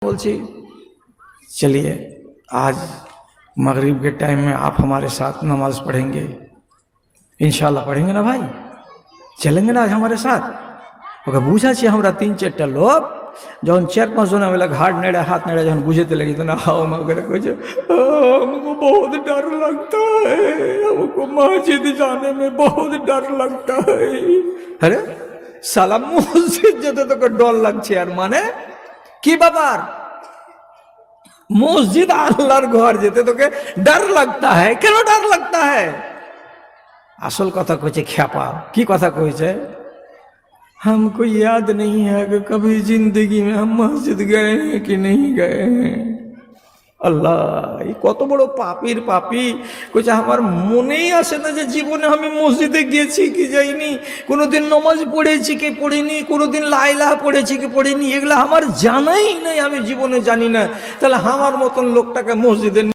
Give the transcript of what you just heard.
बोलছি चलिए आज मगरिब के टाइम में आप हमारे साथ नमाज पढ़ेंगे, इंशाल्लाह पढ़ेंगे ना भाई, चलेंगे ना आज हमारे साथ। ओके बुझाছি আমরা 3-4টা লোক যখন 4-5 জন मिला घाट नेड़ा हाथ नेड़ा जब बुझेते लगी तो ना हाओ मगर कुछ हमको बहुत डर लगता है, हमको मस्जिद जाने में बहुत डर लगता है। अरे साला मस्जिद যেতে তোকে ডর লাগছে আর মানে কি ব্যাপার? मस्जिद আল্লাহর ঘর যেতে তোকে डर लगता है, কেন डर लगता है? আসল কথা কইছে খ্যাপা। কি কথা কইছে? हमको याद नहीं है कि कभी जिंदगी में हम मस्जिद गए हैं कि नहीं गए हैं। अल्लाह কত বড় পাপীর পাপী। কইছে আমার মনেই আসে না যে জীবনে আমি মসজিদে গেছি কি যাইনি, কোনোদিন নামাজ পড়েছি কি পড়িনি, কোনোদিন লা ইলাহা পড়েছি কি পড়িনি, এগুলো আমার জানাই নাই, আমি জীবনে জানি না। তাহলে আমার মতন লোকটাকে মসজিদে